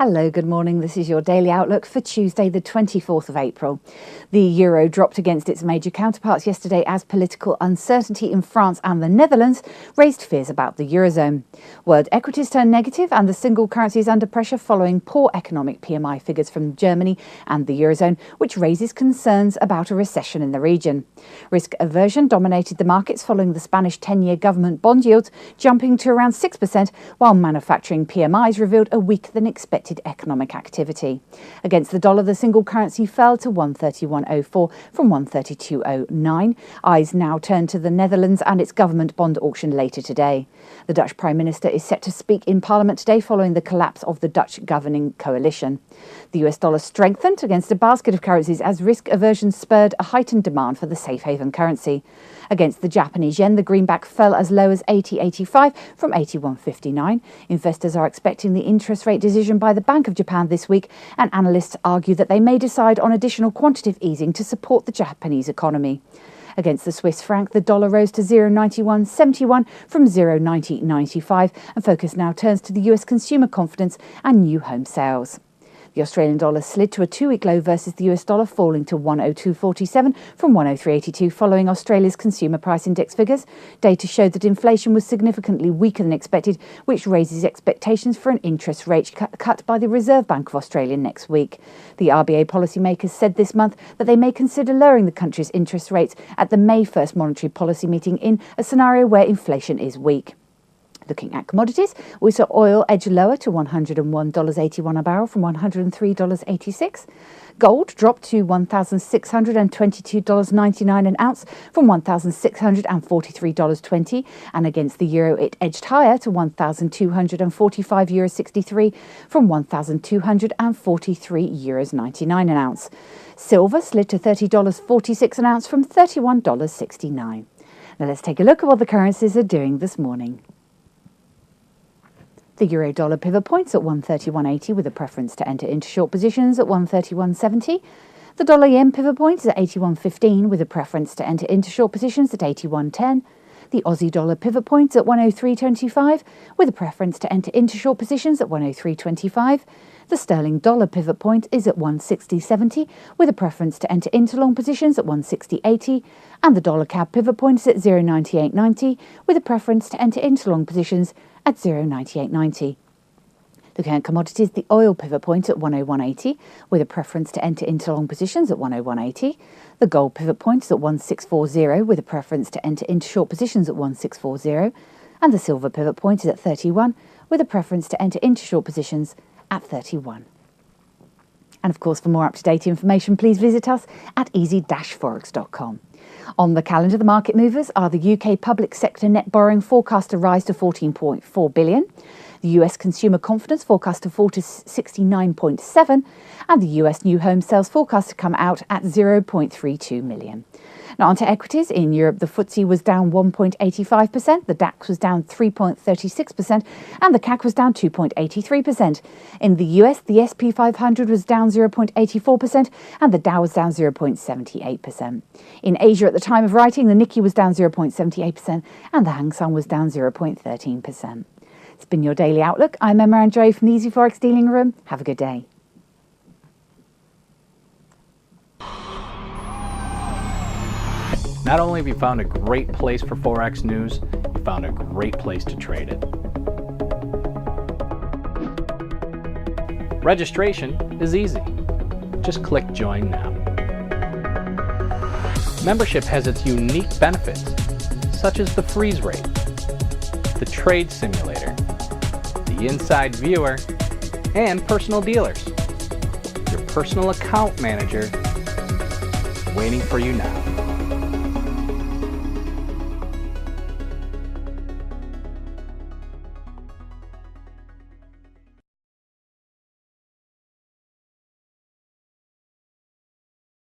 Hello, good morning. This is your daily outlook for Tuesday, the 24th of April. The euro dropped against its major counterparts yesterday as political uncertainty in France and the Netherlands raised fears about the eurozone. World equities turned negative and the single currency is under pressure following poor economic PMI figures from Germany and the eurozone, which raises concerns about a recession in the region. Risk aversion dominated the markets following the Spanish 10-year government bond yields jumping to around 6%, while manufacturing PMIs revealed a weaker than expected economic activity. Against the dollar, the single currency fell to 131.04 from 132.09. Eyes now turn to the Netherlands and its government bond auction later today. The Dutch Prime Minister is set to speak in Parliament today following the collapse of the Dutch governing coalition. The US dollar strengthened against a basket of currencies as risk aversion spurred a heightened demand for the safe haven currency. Against the Japanese yen, the greenback fell as low as 80.85 from 81.59. Investors are expecting the interest rate decision by the Bank of Japan this week, and analysts argue that they may decide on additional quantitative easing to support the Japanese economy. Against the Swiss franc, the dollar rose to 0.9171 from 0.9095, and focus now turns to the US consumer confidence and new home sales. The Australian dollar slid to a two-week low versus the US dollar, falling to 102.47 from 103.82 following Australia's consumer price index figures. Data showed that inflation was significantly weaker than expected, which raises expectations for an interest rate cut by the Reserve Bank of Australia next week. The RBA policymakers said this month that they may consider lowering the country's interest rates at the May 1st monetary policy meeting in a scenario where inflation is weak. Looking at commodities, we saw oil edge lower to $101.81 a barrel from $103.86. Gold dropped to $1,622.99 an ounce from $1,643.20, and against the euro it edged higher to €1,245.63 from €1,243.99 an ounce. Silver slid to $30.46 an ounce from $31.69. Now let's take a look at what the currencies are doing this morning. The euro-dollar pivot points at 131.80 with a preference to enter into short positions at 131.70. The dollar-yen pivot points at 81.15 with a preference to enter into short positions at 81.10. The Aussie dollar pivot points at 103.25 with a preference to enter into short positions at 103.25. The sterling dollar pivot point is at 160.70 with a preference to enter into long positions at 160.80, and the dollar CAD pivot point is at 0.9890 with a preference to enter into long positions at 0.9890. Looking at commodities, the oil pivot point at 101.80 with a preference to enter into long positions at 101.80. The gold pivot point is at 1,640 with a preference to enter into short positions at 1,640. And the silver pivot point is at 31 with a preference to enter into short positions at 31. And of course, for more up-to-date information, please visit us at easy-forex.com. On the calendar, the market movers are the UK public sector net borrowing forecast to rise to 14.4 billion, the US consumer confidence forecast to fall to 69.7, and the US new home sales forecast to come out at 0.32 million. Now onto equities. In Europe, the FTSE was down 1.85%, the DAX was down 3.36%, and the CAC was down 2.83%. In the US, the SP 500 was down 0.84%, and the Dow was down 0.78%. In Asia at the time of writing, the Nikkei was down 0.78%, and the Hang Seng was down 0.13%. It's been your Daily Outlook. I'm Emma Andre from the Easy Forex Dealing Room. Have a good day. Not only have you found a great place for Forex news, you found a great place to trade it. Registration is easy. Just click Join Now. Membership has its unique benefits, such as the freeze rate, the trade simulator, the inside viewer, and personal dealers. Your personal account manager waiting for you now.